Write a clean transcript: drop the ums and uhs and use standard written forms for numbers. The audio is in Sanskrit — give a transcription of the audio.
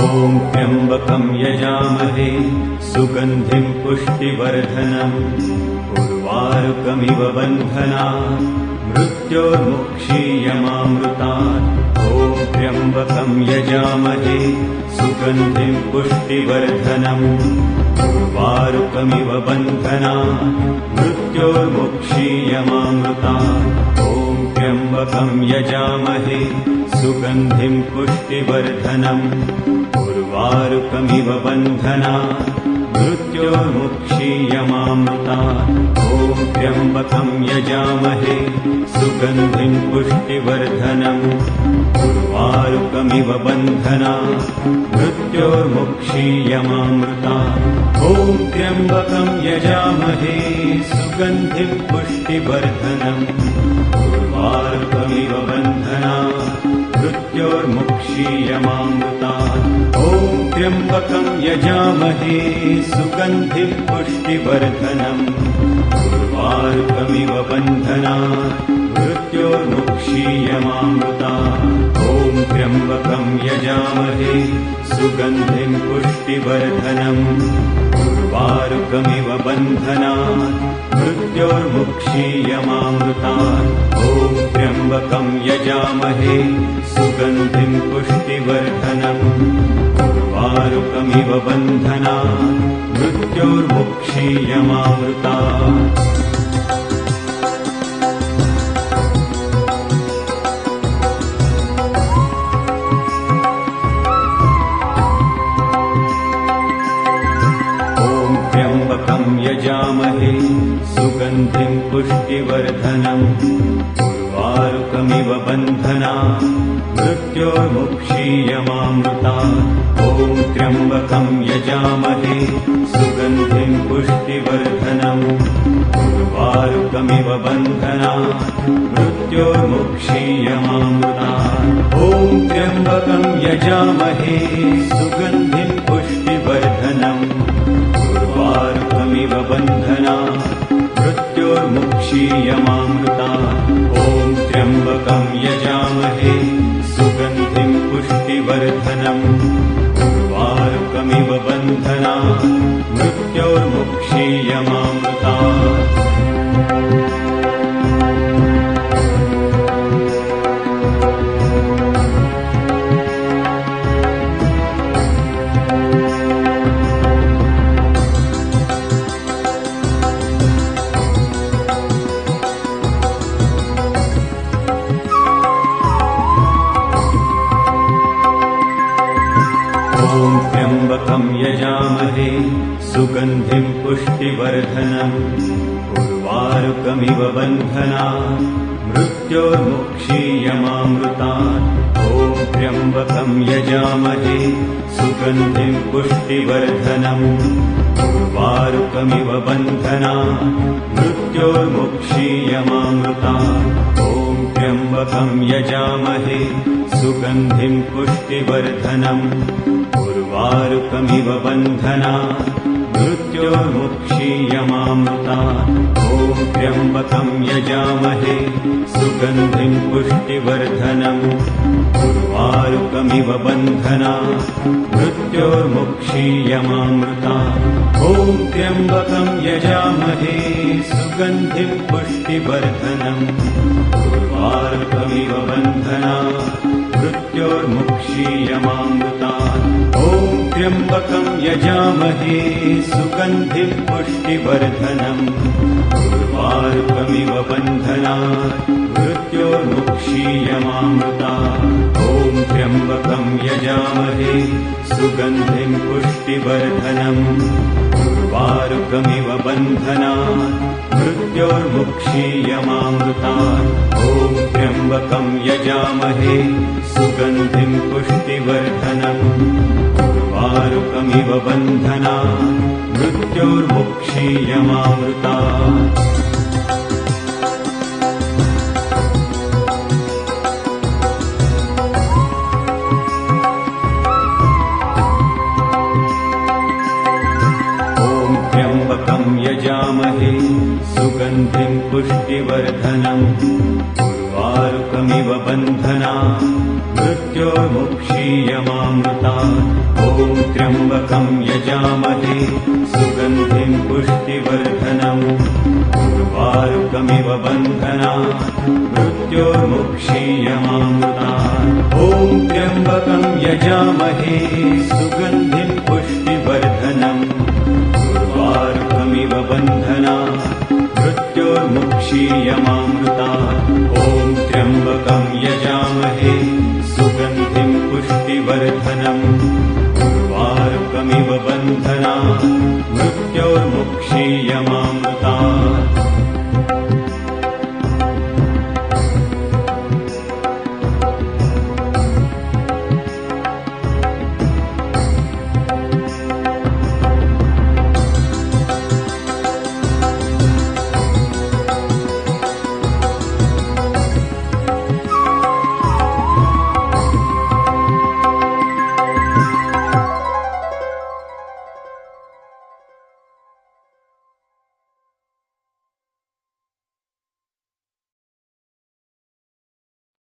ॐ त्र्यम्बकं यजामहे सुगन्धिं पुष्टिवर्धनम् उर्वारुकमिव बन्धनात् मृत्योर्मुक्षीयमामृतात्। ॐ त्र्यम्बकं यजामहे सुगन्धिं पुष्टिवर्धनम् उर्वारुकमिव बन्धनात् मृत्योर्मुक्षीयमामृतात्। ॐ त्र्यम्बकं यजामहे सुगन्धिं पुष्टिवर्धनम् उर्वारुकमिव बन्धनात् मृत्योर्मुक्षीयमामृतात्। ॐ त्र्यम्बकं यजामहे सुगन्धिं पुष्टिवर्धनम् उर्वारुकमिव बन्धनात् मृत्योर्मुक्षीयमामृतात्। ॐ त्र्यम्बकं यजामहे सुगन्धिं पुष्टिवर्धनम् उर्वारुकमिव बन्धनात् मृत्योर्मुक्षीयमामृतात्। ॐ त्र्यम्बकं यजामहे सुगन्धिं पुष्टिवर्धनम् उर्वारुकमिव बन्धनात् मृत्योर्मुक्षीयमामृतात्। ॐ त्र्यम्बकं यजामहे सुगन्धिं पुष्टिवर्धनम् उर्वारुकमिव बन्धनात् मृत्योर्मुक्षीयमामृतात्। ॐ त्र्यम्बकं यजामहे सुगन्धिं पुष्टिवर्धनम् उर्वारुकमिव बन्धनात् मृत्योर्मुक्षीयमामृतात्। यजामहे सुगन्धिं पुष्टिवर्धनम् उर्वारुकमिव बन्धनात् मृत्योर्मुक्षीयमामृतात्। ॐ त्र्यम्बकं यजामहे सुगन्धिं पुष्टिवर्धनम् उर्वारुकमिव बन्धनात् मृत्योर्मुक्षीयमामृतात्। ॐ त्र्यम्बकं यजामहे सुगन्धिं पुष्टिवर्धनम् उर्वारुकमिव बन्धनात् मृत्योर्मुक्षीयमामृतात्। ॐ त्र्यम्बकं यजामहे सुगन्धिं पुष्टिवर्धनम् उर्वारुकमिव बन्धनात् मृत्योर्मुक्षीयमामृतात्। ॐ त्र्यम्बकं यजामहे सुगन्धिं पुष्टिवर्धनम् उर्वारुकमिव बन्धनात् मृत्योर्मुक्षीयमामृतात्। ॐ त्र्यम्बकं यजामहे सुगन्धिं पुष्टिवर्धनम् उर्वारुकमिव बन्धनात् मृत्योर्मुक्षीयमामृतात्। ॐ त्र्यम्बकं यजामहे सुगन्धिं पुष्टिवर्धनम् उर्वारुकमिव बन्धनात् मृत्योर्मुक्षीयमामृतात्। ॐ त्र्यम्बकं यजामहे सुगन्धिं पुष्टिवर्धनम् उर्वारुकमिव बन्धनात् मृत्योर्मुक्षीयमामृतात्। ॐ त्र्यम्बकं यजामहे सुगन्धिं पुष्टिवर्धनम् उर्वारुकमिव बन्धनात् मृत्योर्मुक्षीयमामृतात्। ॐ त्र्यम्बकं यजामहे सुगन्धिं पुष्टिवर्धनम् उर्वारुकमिव बन्धनात् मृत्योर्मुक्षीयमामृतात्। ॐ त्र्यम्बकं यजामहे सुगन्धिं पुष्टिवर्धनम् उर्वारुकमिव बन्धनात् मृत्योर्मुक्षीयमामृतात्। ॐ त्र्यम्बकं यजामहे सुगन्धिं पुष्टिवर्धनम् उर्वारुकमिव बन्धनात् मृत्योर्मुक्षीयमामृतात्। यजामहे सुगन्धिं पुष्टिवर्धनम् उर्वारुकमिव बन्धना मृत्योर्मुक्षीयमामृतात् ॐ त्र्यम्बकं यजामहे सुगन्धिं पुष्टिवर्धनम् उर्वारुकमिव बन्धना मृत्योर्मुक्षीयमामृतात् ॐ त्र्यम्बकं यजामहे सुगन्धिं पुष्टिवर्धनम् उर्वारुकमिव बन्धना मृत्योर्मुक्षीयमामृतात्